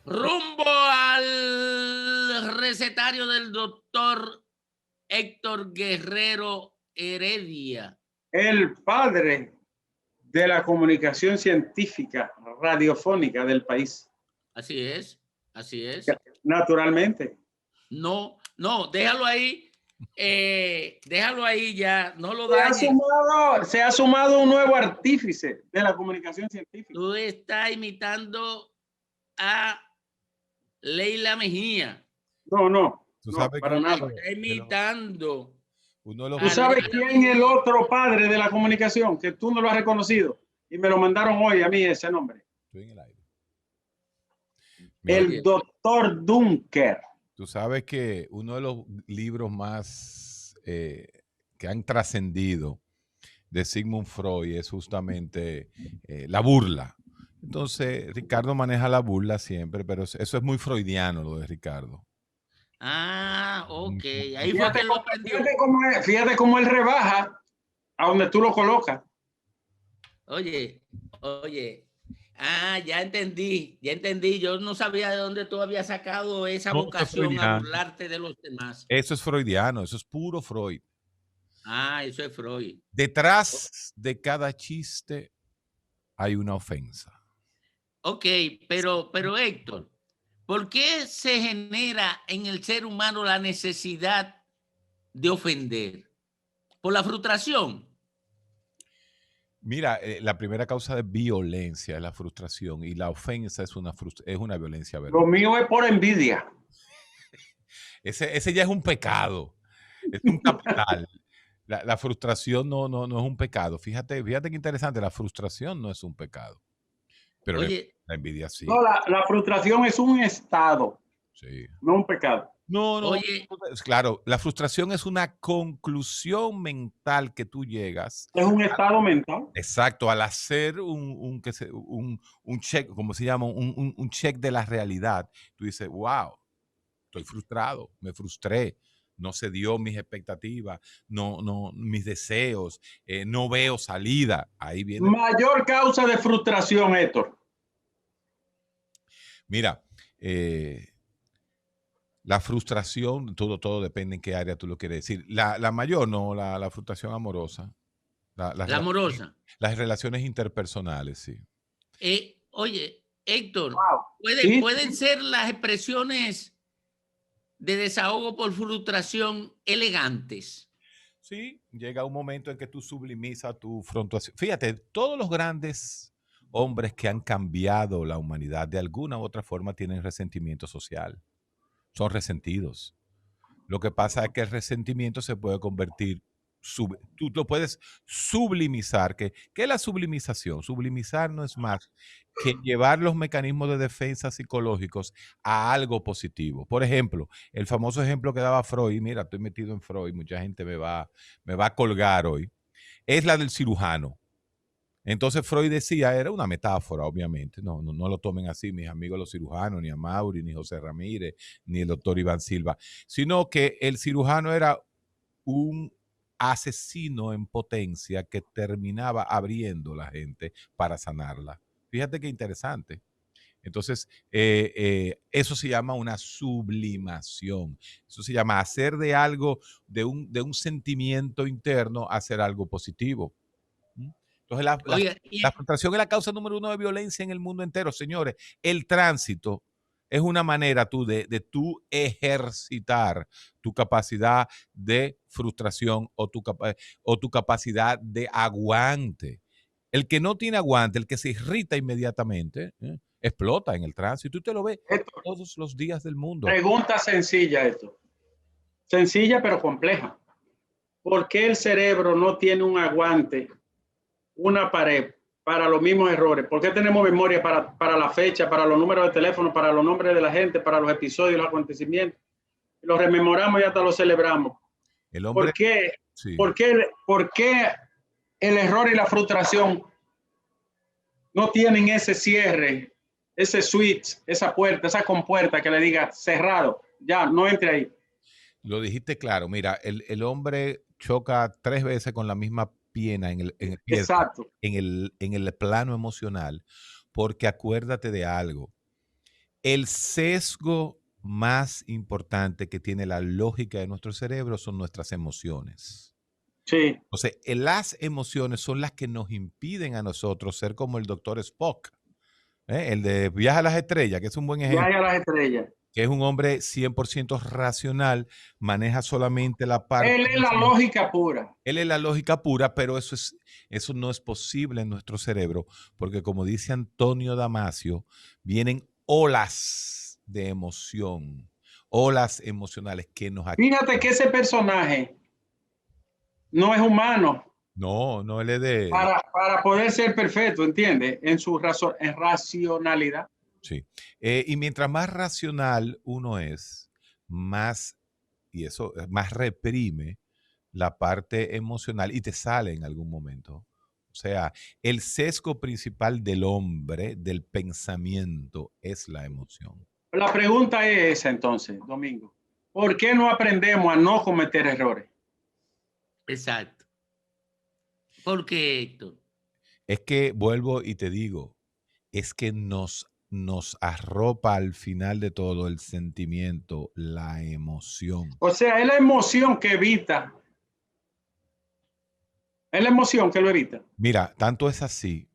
Rumbo al recetario del doctor Héctor Guerrero Heredia. El padre de la comunicación científica radiofónica del país. Así es, así es. Naturalmente. No, no, déjalo ahí ya, no lo Se ha dañes. sumado un nuevo artífice de la comunicación científica. Tú estás imitando a Leila Mejía. No, Tú no, sabes para que nada. Está imitando. uno de los ¿Tú sabes Leila quién es el Mejía. otro padre de la comunicación que tú no lo has reconocido? Y me lo mandaron hoy a mí ese nombre. Estoy en el aire. El Oye. doctor Dunker. Tú sabes que uno de los libros más que han trascendido de Sigmund Freud es justamente la burla. Entonces, Ricardo maneja la burla siempre, pero eso es muy freudiano lo de Ricardo. Ah, ok. Ahí fue Fíjate que lo aprendió. fíjate cómo él rebaja a donde tú lo colocas. Oye, oye. Ah, ya entendí, ya entendí. Yo no sabía de dónde tú habías sacado esa No, eso es vocación a freudiano. burlarte de los demás. Eso es freudiano, eso es puro Freud. Ah, eso es Freud. Detrás de cada chiste hay una ofensa. Ok, pero Héctor, ¿por qué se genera en el ser humano la necesidad de ofender? ¿Por la frustración? Mira, la primera causa de violencia es la frustración y la ofensa es una violencia verbal. Lo mío es por envidia. Ese ya es un pecado, es un capital. La frustración no es un pecado. Fíjate qué interesante, la frustración no es un pecado, pero Oye, la envidia sí. No, la frustración es un estado, Sí. no un pecado. No, oye, claro, la frustración es una conclusión mental que tú llegas. Es un estado mental. Exacto, al hacer un check, como se llama, un check de la realidad, tú dices, wow, estoy frustrado, me frustré, no se dio mis expectativas, no, mis deseos, no veo salida. Ahí viene. Mayor causa de frustración, Héctor. Mira, la frustración, todo depende en qué área tú lo quieres decir. La mayor, no, la frustración amorosa. la amorosa. Las relaciones interpersonales, sí. Oye, Héctor, Wow. Sí, ¿pueden ser las expresiones de desahogo por frustración elegantes? Sí, llega un momento en que tú sublimizas tu frustración. Fíjate, todos los grandes hombres que han cambiado la humanidad de alguna u otra forma tienen resentimiento social. Son resentidos. Lo que pasa es que el resentimiento se puede convertir, tú lo puedes sublimizar. ¿Qué es la sublimización? Sublimizar no es más que llevar los mecanismos de defensa psicológicos a algo positivo. Por ejemplo, el famoso ejemplo que daba Freud, mira, estoy metido en Freud, mucha gente me va a colgar hoy, es la del cirujano. Entonces Freud decía, era una metáfora, obviamente, no lo tomen así mis amigos los cirujanos, ni a Mauri, ni José Ramírez, ni el doctor Iván Silva, sino que el cirujano era un asesino en potencia que terminaba abriendo la gente para sanarla. Fíjate qué interesante. Entonces, eso se llama una sublimación. Eso se llama hacer de algo, de un sentimiento interno, hacer algo positivo. Entonces, Oiga, la frustración es la causa número 1 de violencia en el mundo entero, señores. El tránsito es una manera de tú ejercitar tu capacidad de frustración o tu capacidad de aguante. El que no tiene aguante, el que se irrita inmediatamente, explota en el tránsito. Y tú te lo ves Héctor, todos los días del mundo. pregunta sencilla, Héctor. Sencilla pero compleja. ¿Por qué el cerebro no tiene un aguante, una pared para los mismos errores? ¿Por qué tenemos memoria para la fecha, para los números de teléfono, para los nombres de la gente, para los episodios, los acontecimientos? Los rememoramos y hasta los celebramos. El hombre, sí. ¿Por qué el error y la frustración no tienen ese cierre, ese switch, esa puerta, esa compuerta que le diga cerrado? Ya, no entre ahí. Lo dijiste claro. Mira, el hombre choca 3 veces con la misma piedra Exacto. en el plano emocional, porque acuérdate de algo. El sesgo más importante que tiene la lógica de nuestro cerebro son nuestras emociones. Sí. O sea, las emociones son las que nos impiden a nosotros ser como el doctor Spock, el de Viaje a las Estrellas, que es un buen ejemplo, Viaje a las estrellas. que es un hombre 100% racional, maneja solamente la parte Él es la emocional. lógica pura. Él es la lógica pura, pero eso no es posible en nuestro cerebro, porque como dice Antonio Damasio, vienen olas de emoción, olas emocionales que nos Fíjate activan. que ese personaje no es humano No, él es de... para poder ser perfecto, ¿entiendes? En su racionalidad. Sí. Y mientras más racional uno es, más, y eso más reprime la parte emocional y te sale en algún momento. O sea, el sesgo principal del hombre, del pensamiento, es la emoción. La pregunta es esa entonces, Domingo. ¿Por qué no aprendemos a no cometer errores? Exacto. ¿Por qué, Héctor? Es que vuelvo y te digo, es que nos arropa al final de todo el sentimiento, la emoción. O sea, es la emoción que evita. Es la emoción que lo evita. Mira, tanto es así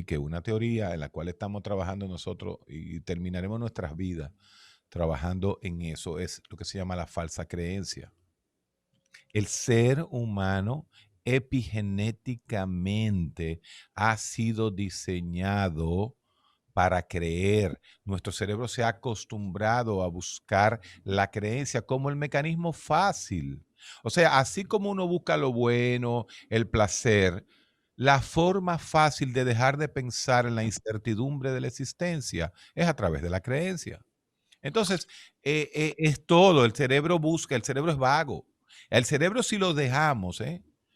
que una teoría en la cual estamos trabajando nosotros y terminaremos nuestras vidas trabajando en eso es lo que se llama la falsa creencia. El ser humano epigenéticamente ha sido diseñado para creer. Nuestro cerebro se ha acostumbrado a buscar la creencia como el mecanismo fácil. O sea, así como uno busca lo bueno, el placer, la forma fácil de dejar de pensar en la incertidumbre de la existencia es a través de la creencia. Entonces, es todo, el cerebro busca, el cerebro es vago. El cerebro si lo dejamos,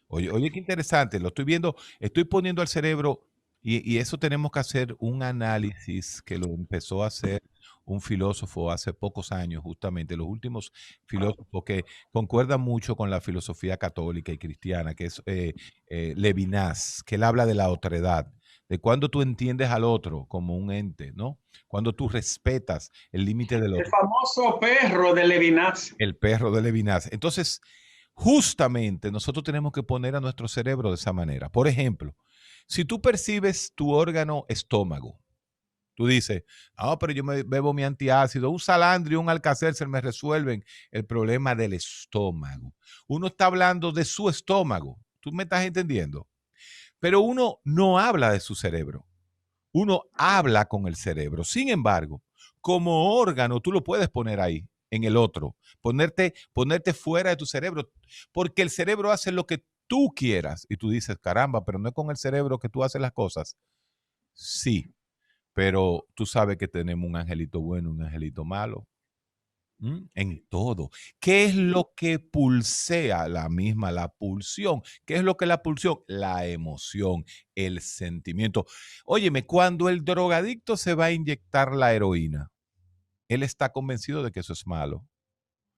oye, qué interesante, lo estoy viendo, estoy poniendo al cerebro y eso tenemos que hacer un análisis que lo empezó a hacer un filósofo hace pocos años, justamente, los últimos filósofos que concuerdan mucho con la filosofía católica y cristiana, que es Levinas, que él habla de la otredad, de cuando tú entiendes al otro como un ente, ¿no? Cuando tú respetas el límite del El otro. famoso perro de Levinas. El perro de Levinas. Entonces, justamente nosotros tenemos que poner a nuestro cerebro de esa manera. Por ejemplo, si tú percibes tu órgano estómago, tú dices, pero yo me bebo mi antiácido, un Salandro y un Alka-Seltzer me resuelven el problema del estómago. Uno está hablando de su estómago, ¿tú me estás entendiendo? Pero uno no habla de su cerebro, uno habla con el cerebro. Sin embargo, como órgano, tú lo puedes poner ahí, en el otro, ponerte fuera de tu cerebro, porque el cerebro hace lo que tú quieras. Y tú dices, caramba, pero no es con el cerebro que tú haces las cosas. Sí, pero tú sabes que tenemos un angelito bueno, un angelito malo. En todo. ¿Qué es lo que pulsea la pulsión? ¿Qué es lo que es la pulsión? La emoción, el sentimiento. Óyeme, cuando el drogadicto se va a inyectar la heroína, él está convencido de que eso es malo.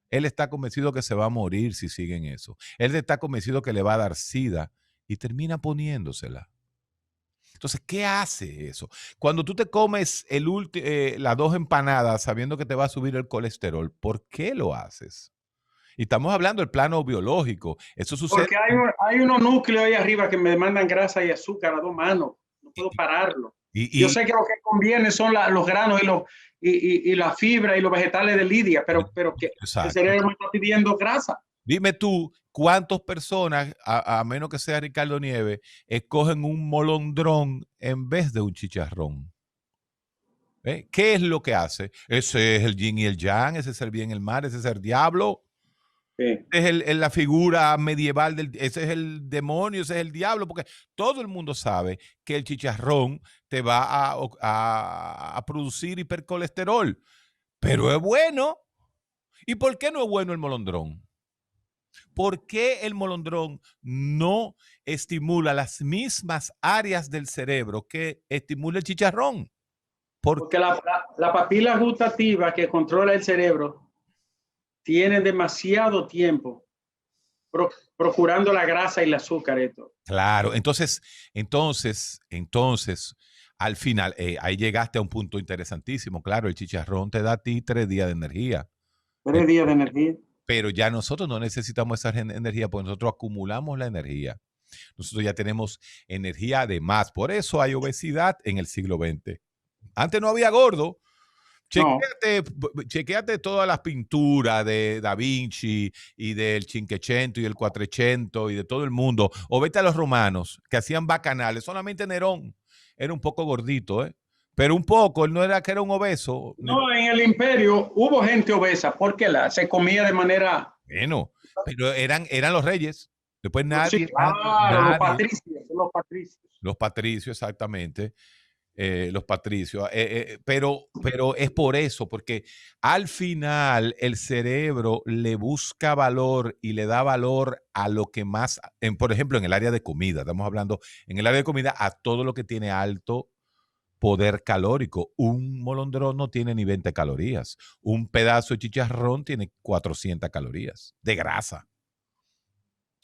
Él está convencido que se va a morir si sigue en eso. Él está convencido que le va a dar sida y termina poniéndosela. Entonces, ¿qué hace eso? Cuando tú te comes las 2 empanadas sabiendo que te va a subir el colesterol, ¿por qué lo haces? Y estamos hablando del plano biológico. Eso sucede. Porque hay unos núcleos ahí arriba que me demandan grasa y azúcar a 2 manos. No puedo pararlo. Yo sé que lo que conviene son los granos y la fibra y los vegetales de lidia, pero que el cerebro me está pidiendo grasa. Dime tú, ¿cuántas personas, a menos que sea Ricardo Nieves, escogen un molondrón en vez de un chicharrón? ¿Qué es lo que hace? Ese es el yin y el yang, ese es el bien y el mal, ese es el diablo. Sí. Es la figura medieval, ese es el demonio, ese es el diablo, porque todo el mundo sabe que el chicharrón te va a producir hipercolesterol, pero es bueno. ¿Y por qué no es bueno el molondrón? ¿Por qué el molondrón no estimula las mismas áreas del cerebro que estimula el chicharrón? Porque la papila gustativa que controla el cerebro tiene demasiado tiempo procurando la grasa y el azúcar. Esto. Claro, entonces, al final, ahí llegaste a un punto interesantísimo. Claro, el chicharrón te da a ti 3 días de energía. 3 días de energía. Pero ya nosotros no necesitamos esa energía porque nosotros acumulamos la energía. Nosotros ya tenemos energía de más. Por eso hay obesidad en el siglo XX. Antes no había gordo. No. Chequéate todas las pinturas de Da Vinci y del Cinquecento y del Quattrocento y de todo el mundo. O vete a los romanos que hacían bacanales. Solamente Nerón era un poco gordito, ¿eh? Pero un poco, él no era que era un obeso. No, en el imperio hubo gente obesa porque se comía de manera... Bueno, pero eran los reyes. Después nadie. Sí, claro, los patricios. Los patricios, exactamente. Los patricios. Pero es por eso, porque al final el cerebro le busca valor y le da valor a lo que más, por ejemplo, en el área de comida, estamos hablando en el área de comida a todo lo que tiene alto poder calórico. Un molondrón no tiene ni 20 calorías. Un pedazo de chicharrón tiene 400 calorías de grasa.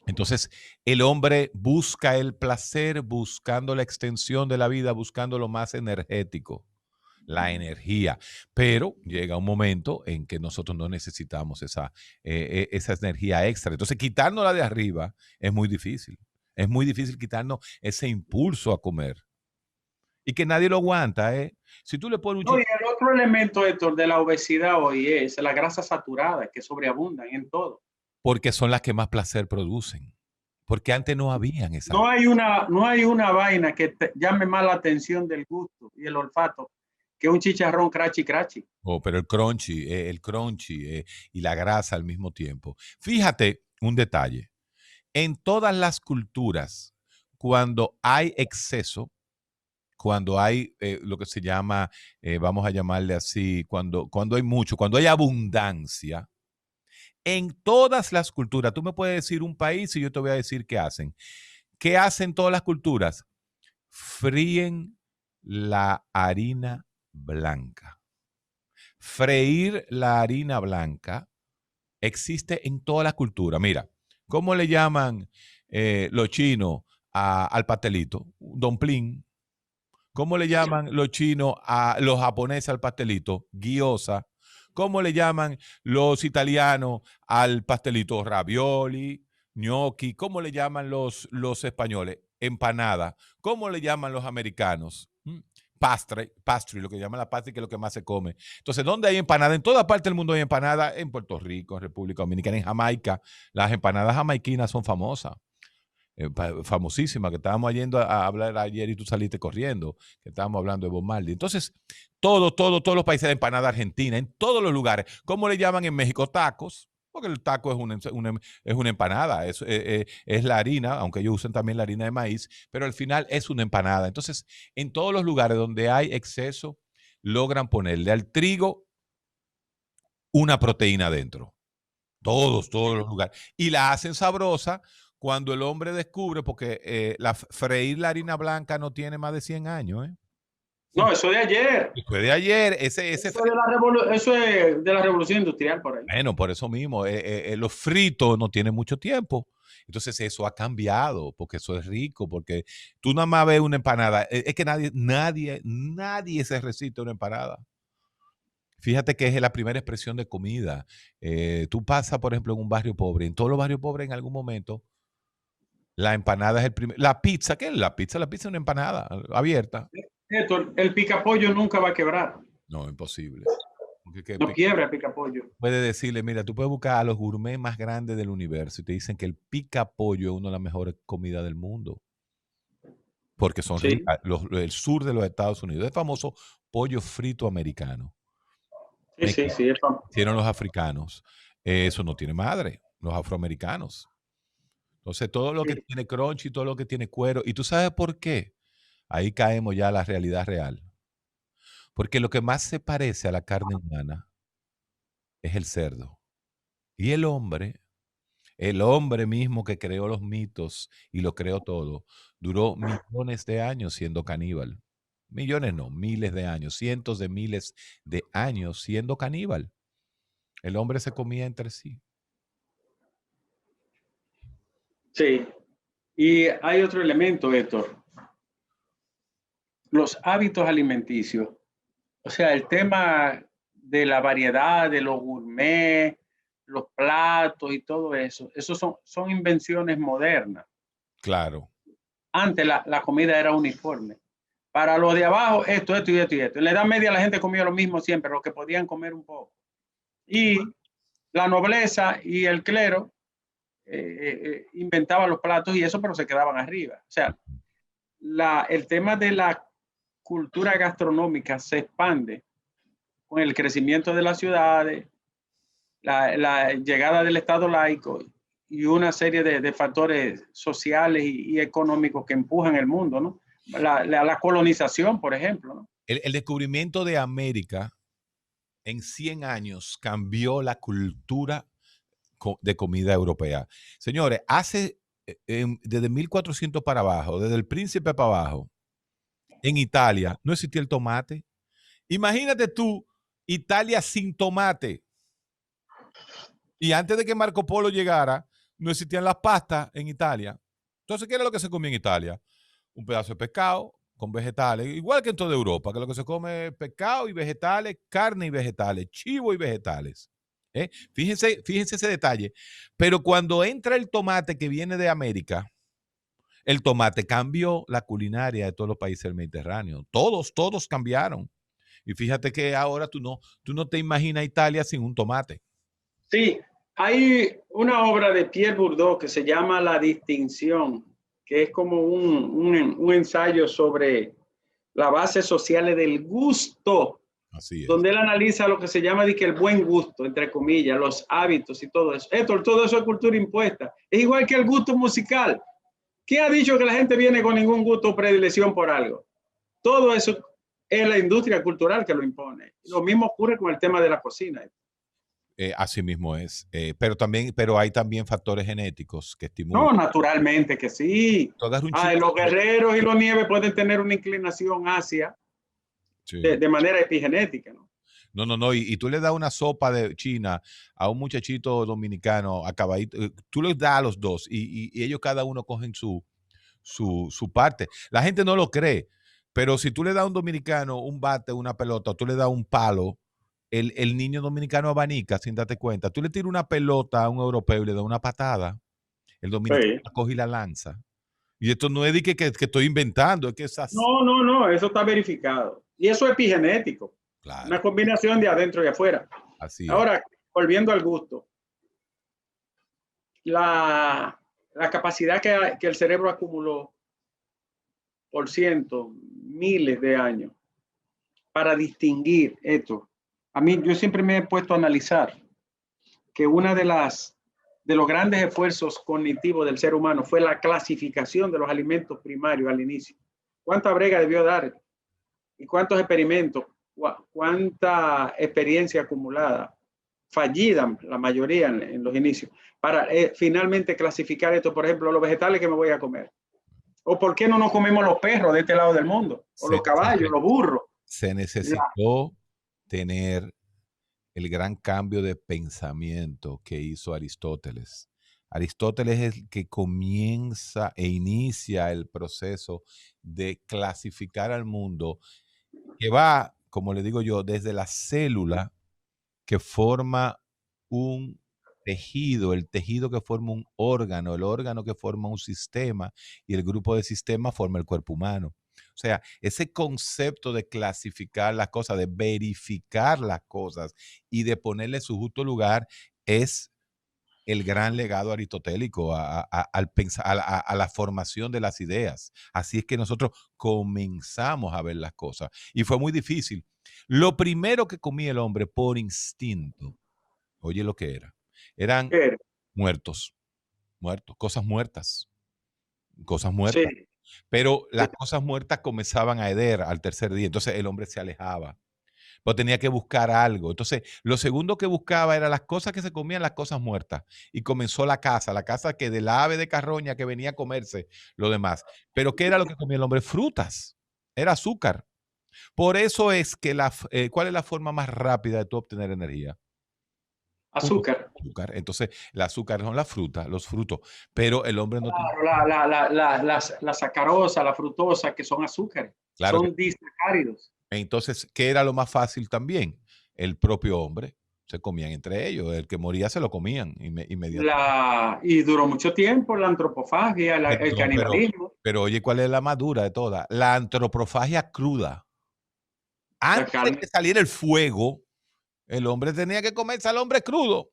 Entonces, el hombre busca el placer, buscando la extensión de la vida, buscando lo más energético, la energía. Pero llega un momento en que nosotros no necesitamos esa energía extra. Entonces, quitárnosla de arriba es muy difícil. Es muy difícil quitarnos ese impulso a comer. Y que nadie lo aguanta, ¿eh? Si tú le pones un No, y el otro elemento, Héctor, de la obesidad hoy es la grasa saturada, que sobreabundan en todo. porque son las que más placer producen. Porque antes no habían esa. No hay una vaina que llame más la atención del gusto y el olfato que un chicharrón crachi crachi. Oh, pero el crunchy y la grasa al mismo tiempo. Fíjate un detalle. En todas las culturas, cuando hay exceso, cuando hay lo que se llama, vamos a llamarle así, cuando hay mucho, cuando hay abundancia, en todas las culturas, tú me puedes decir un país y yo te voy a decir qué hacen. ¿Qué hacen todas las culturas? Fríen la harina blanca. Freír la harina blanca existe en toda la cultura. Mira, ¿cómo le llaman los chinos al pastelito? Dumpling. ¿Cómo le llaman los chinos a los japoneses al pastelito? Gyoza. ¿Cómo le llaman los italianos al pastelito? Ravioli, gnocchi. ¿Cómo le llaman los españoles? Empanada. ¿Cómo le llaman los americanos? Pastry, lo que llaman la pastry, que es lo que más se come. Entonces, ¿dónde hay empanada? En toda parte del mundo hay empanada. En Puerto Rico, en República Dominicana, en Jamaica. Las empanadas jamaiquinas son famosas. Famosísima, que estábamos yendo a hablar ayer y tú saliste corriendo, que estábamos hablando de Bob Marley. Entonces, todos los países de empanada argentina, en todos los lugares. ¿Cómo le llaman en México? Tacos, porque el taco es una empanada, es la harina, aunque ellos usan también la harina de maíz, pero al final es una empanada. Entonces, en todos los lugares donde hay exceso, logran ponerle al trigo una proteína dentro. Todos los lugares. Y la hacen sabrosa cuando el hombre descubre, porque freír la harina blanca no tiene más de 100 años. No, eso de ayer. Fue de ayer. Eso es de la revolución industrial por ahí. Bueno, por eso mismo. Los fritos no tienen mucho tiempo. Entonces eso ha cambiado, porque eso es rico, porque tú nada más ves una empanada. Es que nadie se resiste a una empanada. Fíjate que es la primera expresión de comida. Tú pasas, por ejemplo, en un barrio pobre. En todos los barrios pobres, en algún momento, la empanada es el primer. La pizza, ¿qué es la pizza? La pizza es una empanada abierta. Héctor, el picapollo nunca va a quebrar. No, imposible. No quiebra el picapollo. Puedes decirle, mira, tú puedes buscar a los gourmets más grandes del universo y te dicen que el picapollo es una de las mejores comidas del mundo. Porque son el sur de los Estados Unidos. Es famoso pollo frito americano. Sí. Hicieron los africanos. Eso no tiene madre, los afroamericanos. Entonces, todo lo que tiene crunch y todo lo que tiene cuero. ¿Y tú sabes por qué? Ahí caemos ya a la realidad real. Porque lo que más se parece a la carne humana es el cerdo. Y el hombre mismo que creó los mitos y lo creó todo, duró millones de años siendo caníbal. Millones no, miles de años, cientos de miles de años siendo caníbal. El hombre se comía entre sí. Sí. Y hay otro elemento, Héctor. los hábitos alimenticios, o sea, el tema de la variedad, de los gourmet, los platos y todo eso, son invenciones modernas. Claro. Antes la comida era uniforme. Para los de abajo, esto y esto y esto. En la Edad Media la gente comía lo mismo siempre, lo que podían comer un poco. Y la nobleza y el clero inventaban los platos y eso, pero se quedaban arriba. O sea, el tema de la cultura gastronómica se expande con el crecimiento de las ciudades, la llegada del Estado laico y una serie de factores sociales y económicos que empujan el mundo, ¿no? La colonización, por ejemplo, ¿no? El descubrimiento de América en 100 años cambió la cultura de comida europea. Señores, desde 1400 para abajo, desde el Príncipe para abajo, en Italia no existía el tomate. Imagínate tú, Italia sin tomate. Y antes de que Marco Polo llegara, no existían las pastas en Italia. Entonces, ¿qué era lo que se comía en Italia? Un pedazo de pescado con vegetales, igual que en toda Europa, que lo que se come es pescado y vegetales, carne y vegetales, chivo y vegetales. Fíjense ese detalle. Pero cuando entra el tomate que viene de América, el tomate cambió la culinaria de todos los países del Mediterráneo. Todos cambiaron. Y fíjate que ahora tú no te imaginas Italia sin un tomate. Sí, hay una obra de Pierre Bourdieu que se llama La Distinción, que es como un ensayo sobre las bases sociales del gusto. Así es. Donde él analiza lo que se llama de que el buen gusto, entre comillas, los hábitos y todo eso. Todo eso es cultura impuesta. Es igual que el gusto musical. ¿Quién ha dicho que la gente viene con ningún gusto o predilección por algo? Todo eso es la industria cultural que lo impone. Lo mismo ocurre con el tema de la cocina. Así mismo es. Pero hay también factores genéticos que estimulan. No, naturalmente que sí. Los guerreros y los nieves pueden tener una inclinación hacia sí. de manera epigenética, ¿no? No. Y tú le das una sopa de China a un muchachito dominicano acabadito, tú les das a los dos y ellos cada uno cogen su parte. La gente no lo cree, pero si tú le das a un dominicano un bate, una pelota, o tú le das un palo, el niño dominicano abanica sin darte cuenta. Tú le tiras una pelota a un europeo y le das una patada, el dominicano sí. Coge y la lanza. Y esto no es de que estoy inventando, es que es así. No, eso está verificado. Y eso es epigenético. Claro. Una combinación de adentro y afuera. Así es. Ahora, volviendo al gusto. La capacidad que el cerebro acumuló por cientos, miles de años para distinguir esto. A mí, yo siempre me he puesto a analizar que una de los grandes esfuerzos cognitivos del ser humano fue la clasificación de los alimentos primarios al inicio. ¿Cuánta brega debió dar? ¿Y cuántos experimentos? ¿Cuánta experiencia acumulada? Fallida la mayoría en los inicios, para finalmente clasificar esto, por ejemplo, los vegetales que me voy a comer. ¿O por qué no nos comemos los perros de este lado del mundo? O los caballos, los burros. Se necesitó tener el gran cambio de pensamiento que hizo Aristóteles. Aristóteles es el que comienza e inicia el proceso de clasificar al mundo, que va, como le digo yo, desde la célula que forma un tejido, el tejido que forma un órgano, el órgano que forma un sistema y el grupo de sistemas forma el cuerpo humano. O sea, ese concepto de clasificar las cosas, de verificar las cosas y de ponerle su justo lugar es el gran legado aristotélico a la formación de las ideas. Así es que nosotros comenzamos a ver las cosas. Y fue muy difícil. Lo primero que comía el hombre por instinto, oye lo que eran muertos, cosas muertas. Sí. Pero las cosas muertas comenzaban a heder al tercer día, entonces el hombre se alejaba, pero tenía que buscar algo. Entonces, lo segundo que buscaba era las cosas que se comían, las cosas muertas, y comenzó la caza que de la ave de carroña que venía a comerse lo demás. Pero ¿qué era lo que comía el hombre? Frutas, era azúcar. Por eso es que ¿cuál es la forma más rápida de tú obtener energía? Azúcar. Entonces, el azúcar son las frutas, los frutos, pero el hombre no tiene... La sacarosa, la frutosa, que son azúcares. Claro que son disacáridos. entonces, ¿qué era lo más fácil también? El propio hombre. Se comían entre ellos. El que moría se lo comían inmediatamente. Y duró mucho tiempo la antropofagia, el No, canibalismo. pero oye, ¿cuál es la más dura de todas? La antropofagia cruda. La Antes de carne. que saliera el fuego, el hombre tenía que comerse al hombre crudo.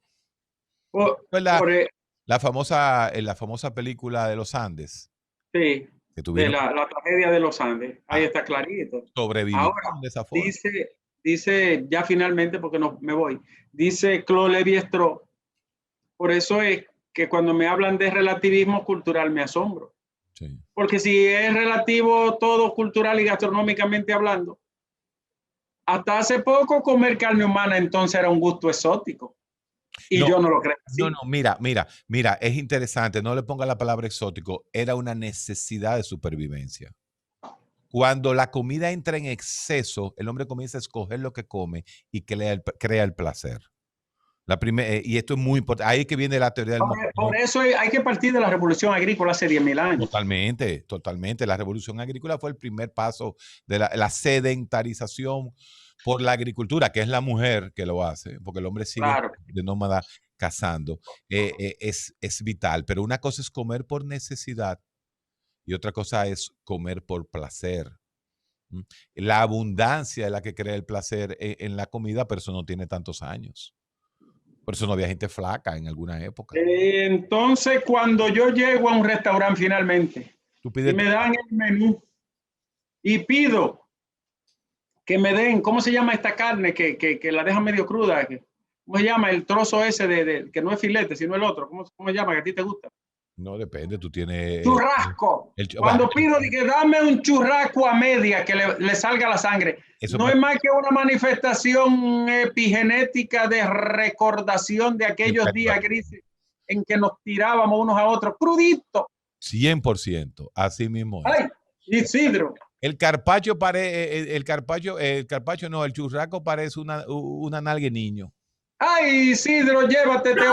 Por, Pues por, la famosa película de los Andes, sí, que de tuvieron la tragedia de los Andes. Ahí ah, está clarito. sobrevivieron Ahora, de esa forma. dice ya finalmente, porque no me voy, dice Claude Lévi-Strauss, por eso es que cuando me hablan de relativismo cultural me asombro. Sí. Porque si es relativo todo cultural y gastronómicamente hablando, hasta hace poco comer carne humana entonces era un gusto exótico. Y No, yo no lo creo así. no, mira, es interesante, no le ponga la palabra exótico, era una necesidad de supervivencia. Cuando la comida entra en exceso, el hombre comienza a escoger lo que come y crea el placer. Y esto es muy importante. Ahí es que viene la teoría del Por eso hay que partir de la revolución agrícola hace 10.000 años. Totalmente. La revolución agrícola fue el primer paso de la sedentarización por la agricultura, que es la mujer que lo hace, porque el hombre sigue Claro. de nómada cazando. Es vital, pero una cosa es comer por necesidad y otra cosa es comer por placer. La abundancia es la que crea el placer en la comida, pero eso no tiene tantos años. Por eso no había gente flaca en alguna época. Entonces, cuando yo llego a un restaurante finalmente y me dan el menú y pido que me den, ¿cómo se llama esta carne que la dejan medio cruda? ¿Cómo se llama el trozo ese que no es filete, sino el otro? ¿Cómo se llama que a ti te gusta? No, depende, tú tienes... Churrasco. Cuando pido que dame un churrasco a media que le salga la sangre, no es más que una manifestación epigenética de recordación de aquellos días grises en que nos tirábamos unos a otros, crudito. 100%, así mismo es. Ay, Isidro. El churrasco parece una nalga de niño. Ay, Isidro, llévate.